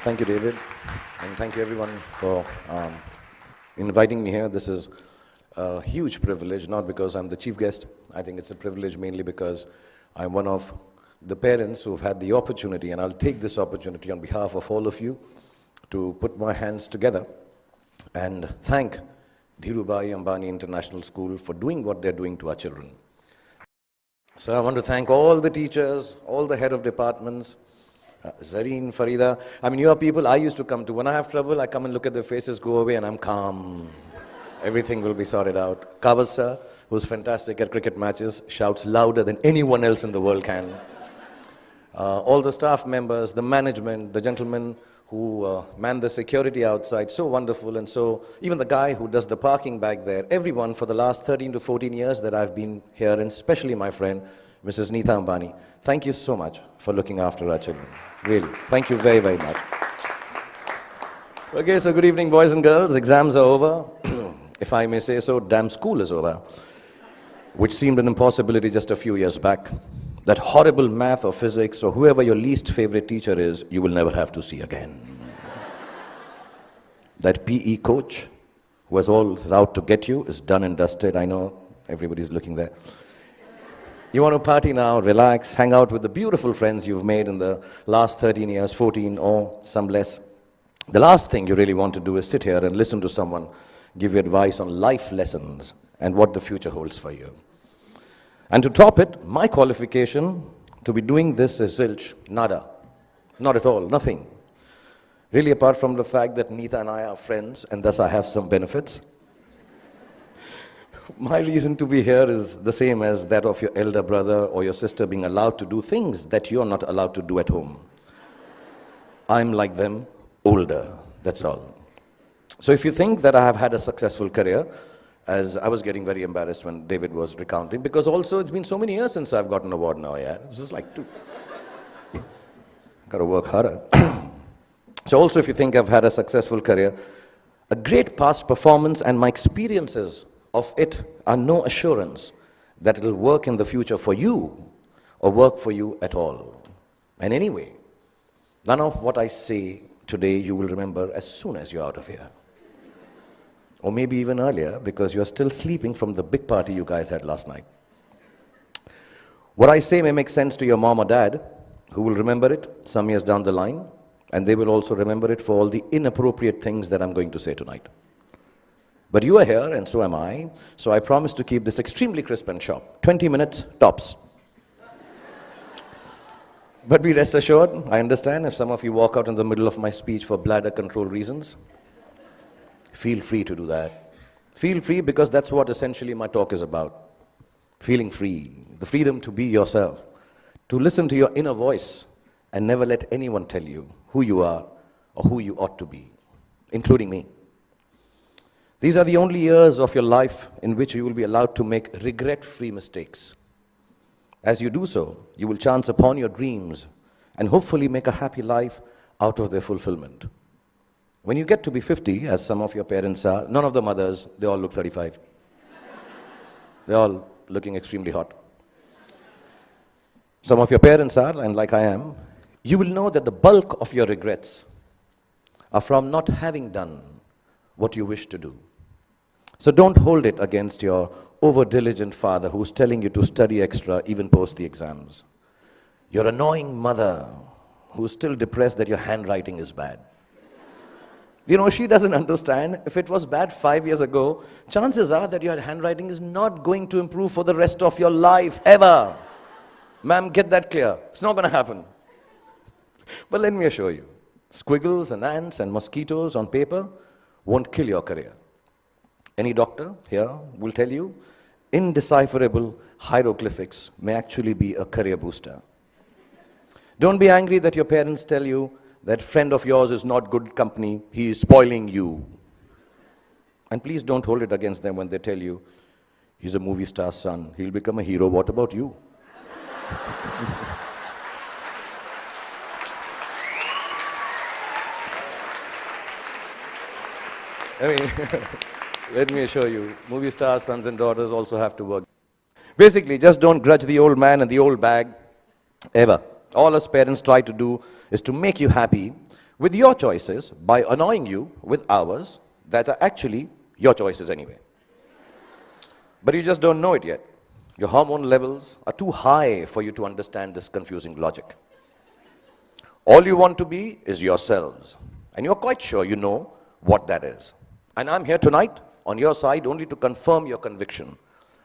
Thank you, David, and thank you everyone for inviting me here. This is a huge privilege, not because I'm the chief guest. I think it's a privilege mainly because I'm one of the parents who've had the opportunity, and I'll take this opportunity on behalf of all of you to put my hands together and thank Dhirubhai Ambani International School for doing what they're doing to our children. So I want to thank all the teachers, all the head of departments, Zareen, Farida. I mean, you are people I used to come to. When I have trouble, I come and look at their faces, go away, and I'm calm. Everything will be sorted out. Kavas sir, who's fantastic at cricket matches, shouts louder than anyone else in the world can. All the staff members, the management, the gentlemen who man the security outside, so wonderful. And so even the guy who does the parking back there, everyone for the last 13 to 14 years that I've been here, and especially my friend, Mrs. Nita Ambani, thank you so much for looking after our children. Really, thank you very, very much. Okay, so good evening, boys and girls. Exams are over. If I may say so, damn school is over, which seemed an impossibility just a few years back. That horrible math or physics or whoever your least favorite teacher is, you will never have to see again. That PE coach who was always out to get you is done and dusted. I know everybody's looking there. You want to party now, relax, hang out with the beautiful friends you've made in the last 13 years, 14 or some less. The last thing you really want to do is sit here and listen to someone give you advice on life lessons and what the future holds for you. And to top it, my qualification to be doing this is zilch, nada. Not at all, nothing. Really, apart from the fact that Nita and I are friends, and thus I have some benefits. My reason to be here is the same as that of your elder brother or your sister being allowed to do things that you're not allowed to do at home. I'm like them, older, that's all. So if you think that I have had a successful career, as I was getting very embarrassed when David was recounting, because also it's been so many years since I've got an award now, yeah. This is like 2. Got to work harder. So also if you think I've had a successful career, a great past performance and my experiences of it are no assurance that it'll work in the future for you or work for you at all. And anyway, none of what I say today you will remember as soon as you're out of here. Or maybe even earlier, because you're still sleeping from the big party you guys had last night. What I say may make sense to your mom or dad, who will remember it some years down the line, and they will also remember it for all the inappropriate things that I'm going to say tonight. But you are here, and so am I, so I promise to keep this extremely crisp and sharp. 20 minutes, tops. But be rest assured, I understand if some of you walk out in the middle of my speech for bladder control reasons. Feel free to do that. Feel free, because that's what essentially my talk is about. Feeling free, the freedom to be yourself, to listen to your inner voice and never let anyone tell you who you are or who you ought to be, including me. These are the only years of your life in which you will be allowed to make regret-free mistakes. As you do so, you will chance upon your dreams and hopefully make a happy life out of their fulfillment. When you get to be 50, as some of your parents are, none of the mothers, they all look 35. They're all looking extremely hot. Some of your parents are, and like I am, you will know that the bulk of your regrets are from not having done what you wish to do. So don't hold it against your over-diligent father who's telling you to study extra even post the exams. Your annoying mother who's still depressed that your handwriting is bad. You know, she doesn't understand. If it was bad 5 years ago, chances are that your handwriting is not going to improve for the rest of your life, ever. Ma'am, get that clear. It's not going to happen. But let me assure you, squiggles and ants and mosquitoes on paper won't kill your career. Any doctor here will tell you, indecipherable hieroglyphics may actually be a career booster. Don't be angry that your parents tell you that friend of yours is not good company, he is spoiling you. And please don't hold it against them when they tell you, he's a movie star's son, he'll become a hero, what about you? I mean, let me assure you, movie stars, sons and daughters also have to work. Basically, just don't grudge the old man and the old bag, ever. All us parents try to do is to make you happy with your choices by annoying you with hours that are actually your choices anyway. But you just don't know it yet. Your hormone levels are too high for you to understand this confusing logic. All you want to be is yourselves, and you're quite sure you know what that is. And I'm here tonight on your side only to confirm your conviction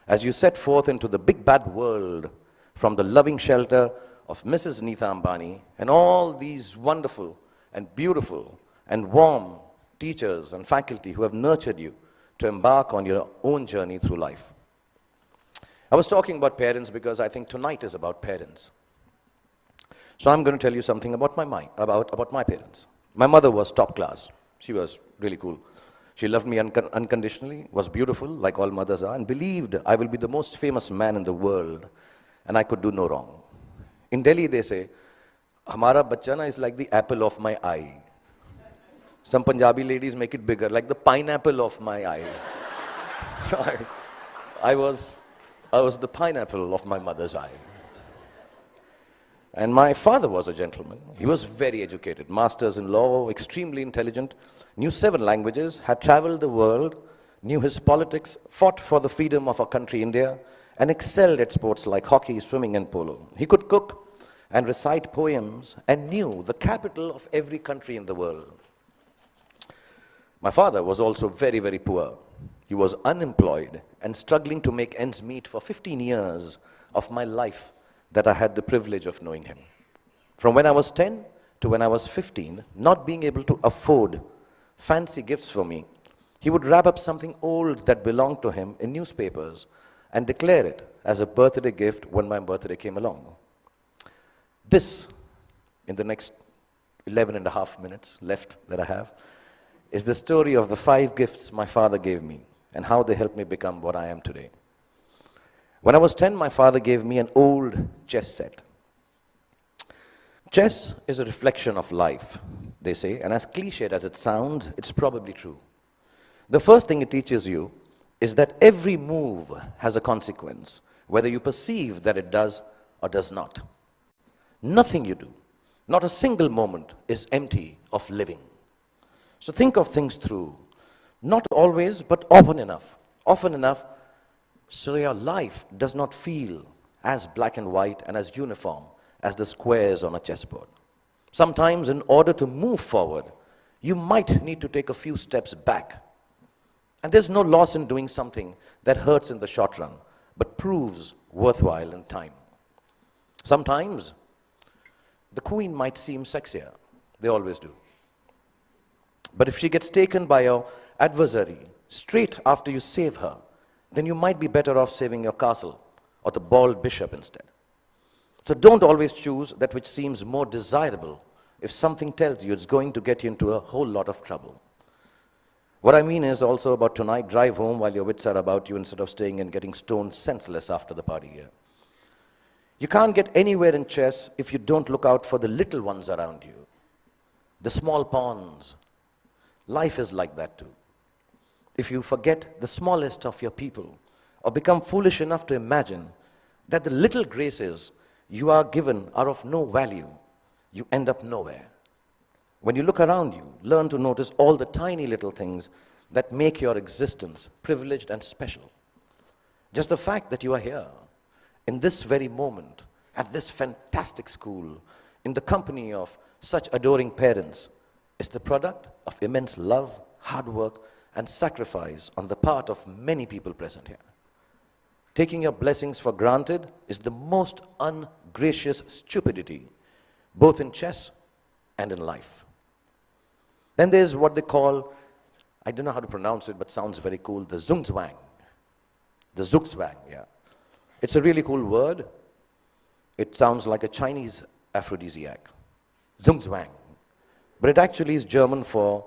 as you set forth into the big bad world from the loving shelter of Mrs. Nita Ambani and all these wonderful and beautiful and warm teachers and faculty who have nurtured you to embark on your own journey through life. I was talking about parents because I think tonight is about parents. So I'm going to tell you something about my parents. My mother was top class. She was really cool. She loved me unconditionally, was beautiful, like all mothers are, and believed I will be the most famous man in the world, and I could do no wrong. In Delhi, they say, Hamara bachana is like the apple of my eye. Some Punjabi ladies make it bigger, like the pineapple of my eye. So I was the pineapple of my mother's eye. And my father was a gentleman. He was very educated, masters in law, extremely intelligent, knew 7 languages, had traveled the world, knew his politics, fought for the freedom of our country, India, and excelled at sports like hockey, swimming, and polo. He could cook and recite poems and knew the capital of every country in the world. My father was also very, very poor. He was unemployed and struggling to make ends meet for 15 years of my life that I had the privilege of knowing him. From when I was 10 to when I was 15, not being able to afford fancy gifts for me, he would wrap up something old that belonged to him in newspapers and declare it as a birthday gift when my birthday came along. This, in the next 11 and a half minutes left that I have, is the story of the 5 gifts my father gave me and how they helped me become what I am today. When I was 10, my father gave me an old chess set. Chess is a reflection of life, they say, and as cliched as it sounds, it's probably true. The first thing it teaches you is that every move has a consequence, whether you perceive that it does or does not. Nothing you do, not a single moment, is empty of living. So think of things through, not always, but often enough so your life does not feel as black and white and as uniform as the squares on a chessboard. Sometimes in order to move forward, you might need to take a few steps back. And there's no loss in doing something that hurts in the short run, but proves worthwhile in time. Sometimes the queen might seem sexier. They always do. But if she gets taken by your adversary straight after you save her, then you might be better off saving your castle or the bald bishop instead. So don't always choose that which seems more desirable if something tells you it's going to get you into a whole lot of trouble. What I mean is also about tonight, drive home while your wits are about you instead of staying and getting stoned senseless after the party here. You can't get anywhere in chess if you don't look out for the little ones around you, the small pawns. Life is like that too. If you forget the smallest of your people or become foolish enough to imagine that the little graces you are given are of no value, you end up nowhere. When you look around you, learn to notice all the tiny little things that make your existence privileged and special. Just the fact that you are here, in this very moment, at this fantastic school, in the company of such adoring parents, is the product of immense love, hard work, and sacrifice on the part of many people present here. Taking your blessings for granted is the most ungracious stupidity, both in chess and in life. Then there's what they call, I don't know how to pronounce it, but sounds very cool, the zugzwang. The zugzwang, yeah. It's a really cool word. It sounds like a Chinese aphrodisiac. Zugzwang. But it actually is German for,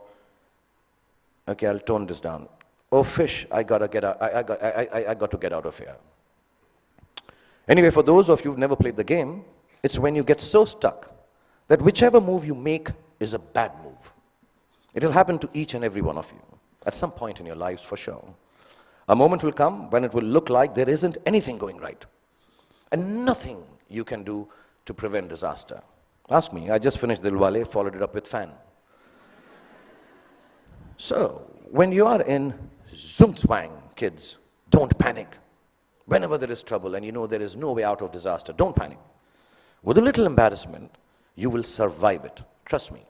okay, I'll tone this down. Oh, fish, I got to get out of here. Anyway, for those of you who've never played the game, it's when you get so stuck that whichever move you make is a bad move. It'll happen to each and every one of you at some point in your lives for sure. A moment will come when it will look like there isn't anything going right and nothing you can do to prevent disaster. Ask me, I just finished Dilwale, followed it up with Fan. So, when you are in Zugzwang, kids, don't panic. Whenever there is trouble and you know there is no way out of disaster, don't panic. With a little embarrassment, you will survive it. Trust me.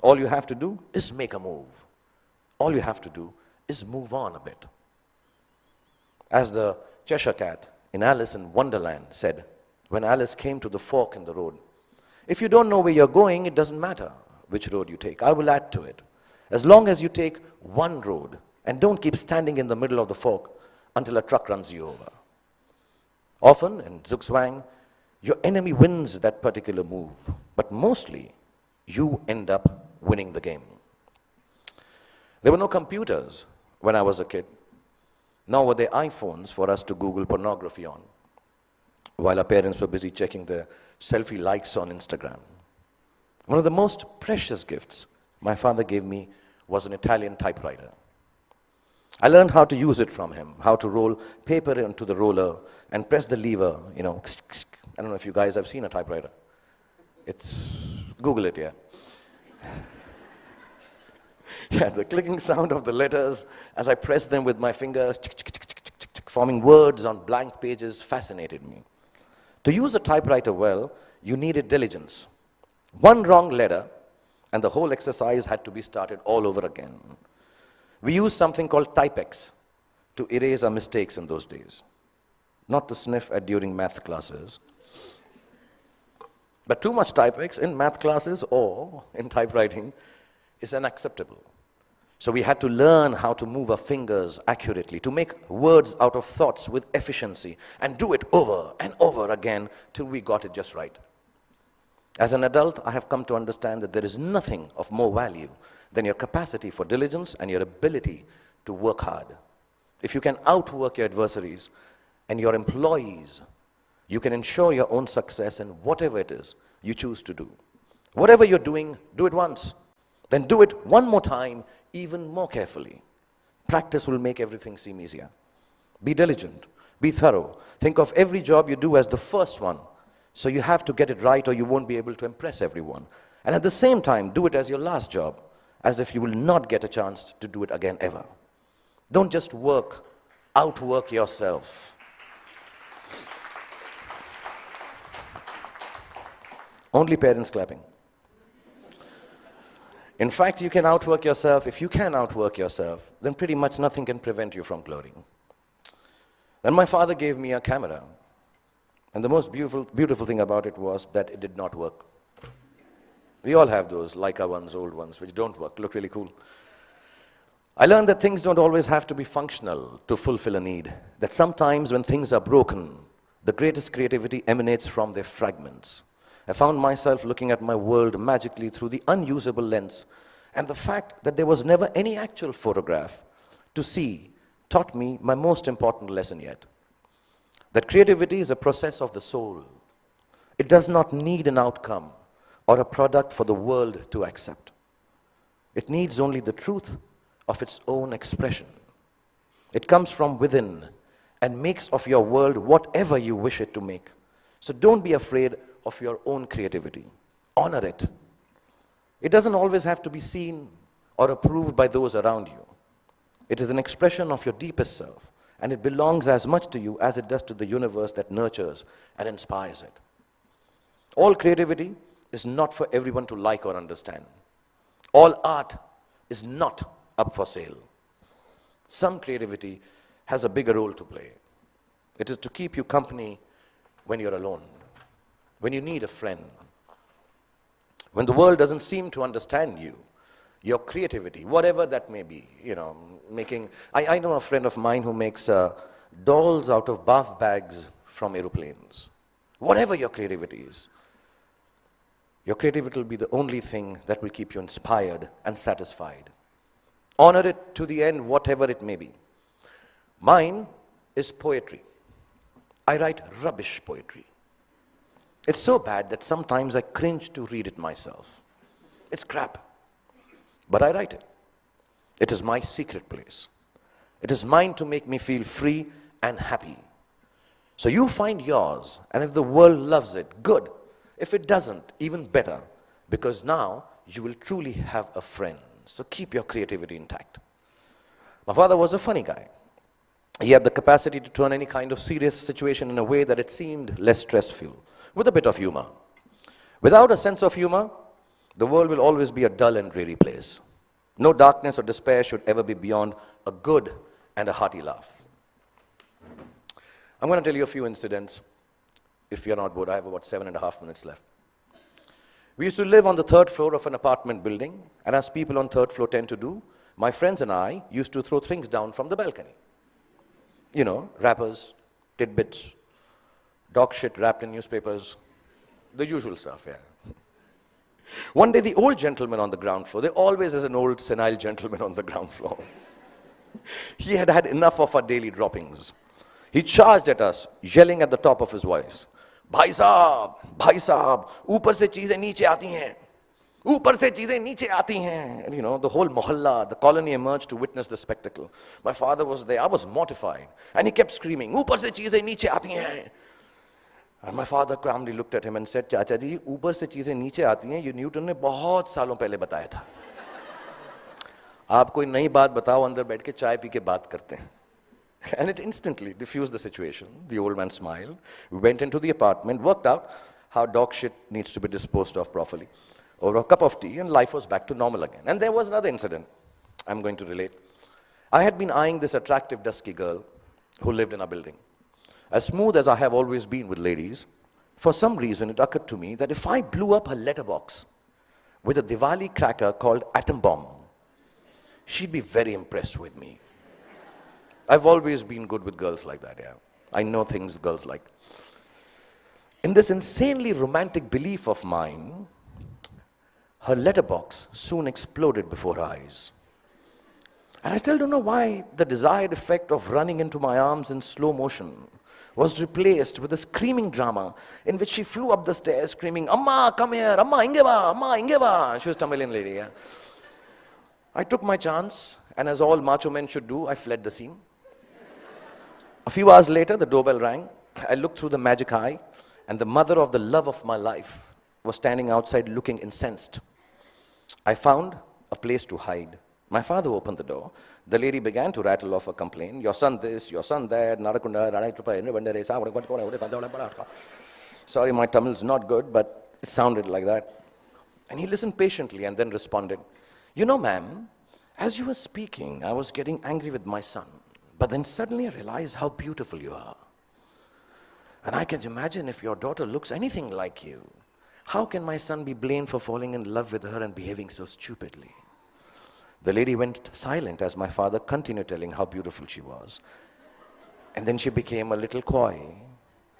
All you have to do is make a move. All you have to do is move on a bit. As the Cheshire Cat in Alice in Wonderland said, when Alice came to the fork in the road, if you don't know where you're going, it doesn't matter which road you take. I will add to it. As long as you take one road and don't keep standing in the middle of the fork until a truck runs you over. Often in Zugzwang, your enemy wins that particular move, but mostly you end up winning the game. There were no computers when I was a kid, nor were there iPhones for us to Google pornography on, while our parents were busy checking their selfie likes on Instagram. One of the most precious gifts my father gave me was an Italian typewriter. I learned how to use it from him, how to roll paper into the roller and press the lever, I don't know if you guys have seen a typewriter. Google it, yeah. Yeah, the clicking sound of the letters as I pressed them with my fingers, forming words on blank pages, fascinated me. To use a typewriter well, you needed diligence. One wrong letter, and the whole exercise had to be started all over again. We used something called Typex to erase our mistakes in those days, not to sniff at during math classes. But too much Typex in math classes or in typewriting is unacceptable. So we had to learn how to move our fingers accurately, to make words out of thoughts with efficiency, and do it over and over again till we got it just right. As an adult, I have come to understand that there is nothing of more value than your capacity for diligence and your ability to work hard. If you can outwork your adversaries and your employees, you can ensure your own success in whatever it is you choose to do. Whatever you're doing, do it once. Then do it one more time, even more carefully. Practice will make everything seem easier. Be diligent. Be thorough. Think of every job you do as the first one. So you have to get it right or you won't be able to impress everyone. And at the same time, do it as your last job, as if you will not get a chance to do it again ever. Don't just outwork yourself. Only parents clapping. In fact, you can outwork yourself. If you can outwork yourself, then pretty much nothing can prevent you from gloating. Then my father gave me a camera. And the most beautiful thing about it was that it did not work. We all have those Leica ones, old ones, which don't work, look really cool. I learned that things don't always have to be functional to fulfill a need. That sometimes when things are broken, the greatest creativity emanates from their fragments. I found myself looking at my world magically through the unusable lens, and the fact that there was never any actual photograph to see taught me my most important lesson yet. That creativity is a process of the soul. It does not need an outcome or a product for the world to accept. It needs only the truth of its own expression. It comes from within and makes of your world whatever you wish it to make. So don't be afraid of your own creativity. Honor it. It doesn't always have to be seen or approved by those around you. It is an expression of your deepest self, and it belongs as much to you as it does to the universe that nurtures and inspires it. All creativity is not for everyone to like or understand. All art is not up for sale. Some creativity has a bigger role to play. It is to keep you company when you're alone, when you need a friend, when the world doesn't seem to understand you. Your creativity, whatever that may be, I know a friend of mine who makes dolls out of bath bags from aeroplanes. Whatever your creativity is, your creativity will be the only thing that will keep you inspired and satisfied. Honor it to the end, whatever it may be. Mine is poetry. I write rubbish poetry. It's so bad that sometimes I cringe to read it myself. It's crap. But I write it. It is my secret place. It is mine to make me feel free and happy. So you find yours, and if the world loves it, good. If it doesn't, even better, because now you will truly have a friend. So keep your creativity intact. My father was a funny guy. He had the capacity to turn any kind of serious situation in a way that it seemed less stressful, with a bit of humor. Without a sense of humor, the world will always be a dull and dreary place. No darkness or despair should ever be beyond a good and a hearty laugh. I'm going to tell you a few incidents. If you're not bored, I have about 7.5 minutes left. We used to live on the 3rd floor of an apartment building, and as people on 3rd floor tend to do, my friends and I used to throw things down from the balcony. You know, wrappers, tidbits, dog shit wrapped in newspapers, the usual stuff, yeah. One day, the old gentleman on the ground floor, there always is an old senile gentleman on the ground floor. He had had enough of our daily droppings. He charged at us, yelling at the top of his voice, भाई साहब, ऊपर से चीजें नीचे आती हैं, ऊपर से चीजें नीचे आती हैं. And you know, the whole mohalla, the colony emerged to witness the spectacle. My father was there, I was mortified. And he kept screaming, ऊपर से चीजें नीचे आती हैं. And my father calmly looked at him and said, चाचा जी, ऊपर से चीजें नीचे आती हैं, ये न्यूटन ने बहुत सालों पहले बताया था. आप कोई नई बात बताओ, अंदर बैठ के चाय पी के बात करते हैं. And it instantly diffused the situation. The old man smiled. We went into the apartment, worked out how dog shit needs to be disposed of properly. Over a cup of tea, and life was back to normal again. And there was another incident I'm going to relate. I had been eyeing this attractive, dusky girl who lived in our building. As smooth as I have always been with ladies, for some reason it occurred to me that if I blew up her letterbox with a Diwali cracker called Atom Bomb, she'd be very impressed with me. I've always been good with girls like that, yeah. I know things girls like. In this insanely romantic belief of mine, her letterbox soon exploded before her eyes. And I still don't know why the desired effect of running into my arms in slow motion was replaced with a screaming drama in which she flew up the stairs screaming, Amma, come here, Amma, ingeva, Amma, ingeva. She was a Tamilian lady, yeah. I took my chance, and as all macho men should do, I fled the scene. A few hours later, the doorbell rang. I looked through the magic eye, and the mother of the love of my life was standing outside looking incensed. I found a place to hide. My father opened the door. The lady began to rattle off a complaint. Your son this, your son that, sorry, my Tamil is not good, but it sounded like that. And he listened patiently and then responded, you know, ma'am, as you were speaking, I was getting angry with my son. But then suddenly I realized how beautiful you are. And I can imagine if your daughter looks anything like you, how can my son be blamed for falling in love with her and behaving so stupidly? The lady went silent as my father continued telling how beautiful she was. And then she became a little coy.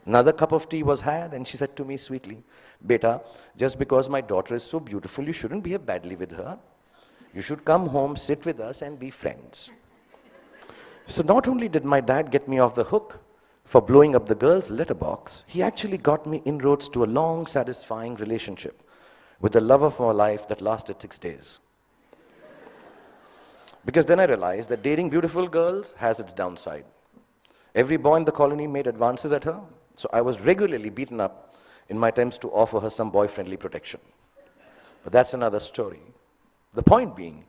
Another cup of tea was had, and she said to me sweetly, Beta, just because my daughter is so beautiful, you shouldn't behave badly with her. You should come home, sit with us, and be friends. So not only did my dad get me off the hook for blowing up the girl's letterbox, he actually got me inroads to a long, satisfying relationship with the love of my life that lasted 6 days. Because then I realized that dating beautiful girls has its downside. Every boy in the colony made advances at her, so I was regularly beaten up in my attempts to offer her some boy-friendly protection. But that's another story. The point being,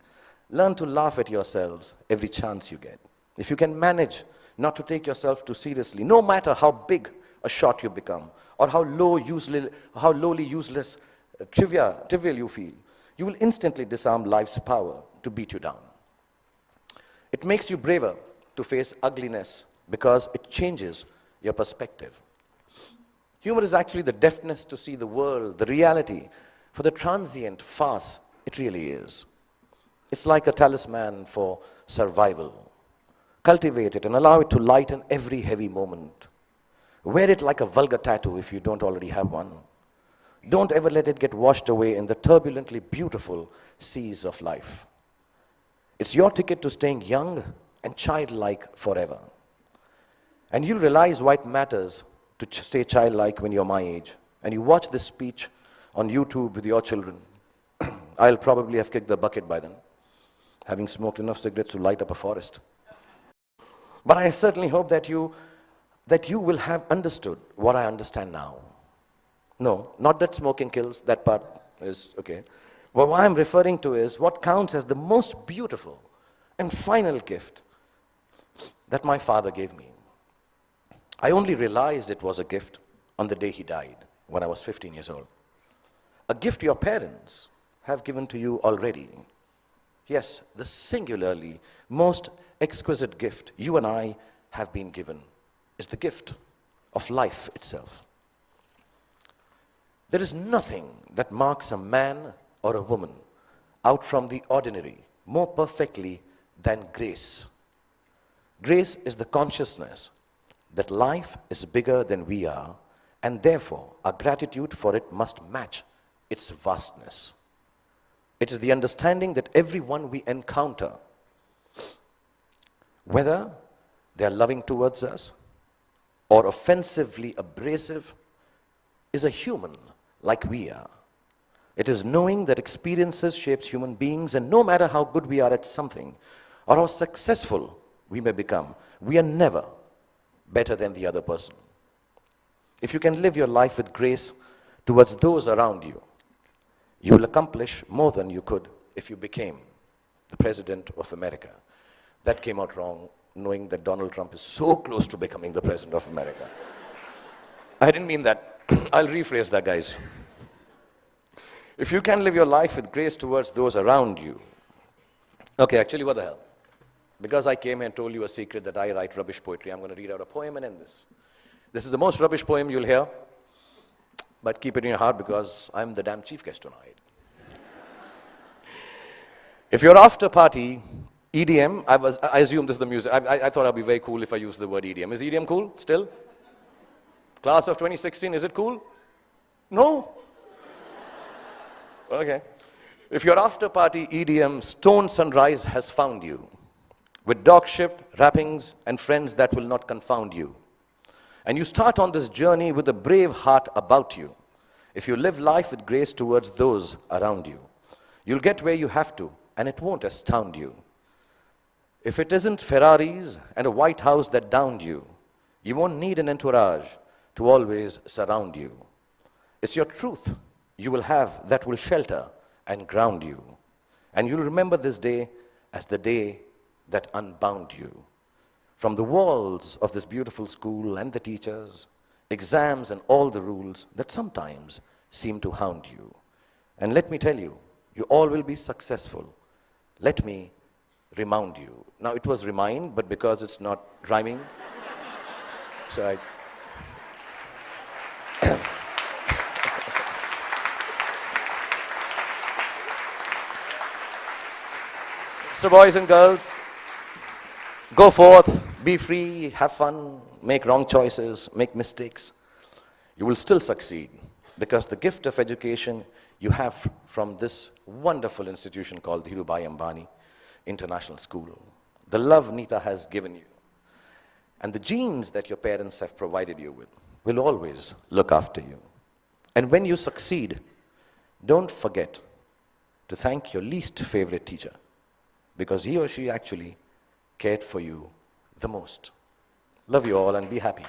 learn to laugh at yourselves every chance you get. If you can manage not to take yourself too seriously, no matter how big a shot you become, or how lowly, useless, trivial you feel, you will instantly disarm life's power to beat you down. It makes you braver to face ugliness because it changes your perspective. Humor is actually the deafness to see the world, the reality, for the transient farce it really is. It's like a talisman for survival. Cultivate it and allow it to lighten every heavy moment. Wear it like a vulgar tattoo if you don't already have one. Don't ever let it get washed away in the turbulently beautiful seas of life. It's your ticket to staying young and childlike forever. And you'll realize why it matters to stay childlike when you're my age. And you watch this speech on YouTube with your children. I'll probably have kicked the bucket by then, having smoked enough cigarettes to light up a forest. But I certainly hope that you will have understood what I understand now. No, not that smoking kills, that part is okay. Well, what I'm referring to is what counts as the most beautiful and final gift that my father gave me. I only realized it was a gift on the day he died, when I was 15 years old. A gift your parents have given to you already. Yes, the singularly most exquisite gift you and I have been given is the gift of life itself. There is nothing that marks a man or a woman out from the ordinary more perfectly than grace. Grace is the consciousness that life is bigger than we are, and therefore our gratitude for it must match its vastness. It is the understanding that everyone we encounter, whether they are loving towards us or offensively abrasive, is a human like we are. It is knowing that experiences shapes human beings, and no matter how good we are at something or how successful we may become, we are never better than the other person. If you can live your life with grace towards those around you, you will accomplish more than you could if you became the President of America. That came out wrong, knowing that Donald Trump is so close to becoming the President of America. I didn't mean that. I'll rephrase that, guys. If you can live your life with grace towards those around you. Okay, actually, what the hell? Because I came here and told you a secret that I write rubbish poetry, I'm going to read out a poem and end this. This is the most rubbish poem you'll hear, but keep it in your heart because I'm the damn chief guest tonight. If your after party, EDM, I assume this is the music. I thought I'd be very cool if I used the word EDM. Is EDM cool still? Class of 2016, is it cool? No? Okay. If your after party EDM stone sunrise has found you, with dog-shipped wrappings and friends that will not confound you, and you start on this journey with a brave heart about you, if you live life with grace towards those around you, you'll get where you have to, and it won't astound you. If it isn't Ferraris and a White House that downed you, you won't need an entourage to always surround you. It's your truth you will have that will shelter and ground you. And you'll remember this day as the day that unbound you. From the walls of this beautiful school and the teachers, exams and all the rules that sometimes seem to hound you. And let me tell you, you all will be successful. Let me remind you. Now it was remind, but because it's not rhyming, so I... So boys and girls, go forth, be free, have fun, make wrong choices, make mistakes. You will still succeed because the gift of education you have from this wonderful institution called Dhirubhai Ambani International School. The love Nita has given you and the genes that your parents have provided you with will always look after you. And when you succeed, don't forget to thank your least favorite teacher, because he or she actually cared for you the most. Love you all and be happy.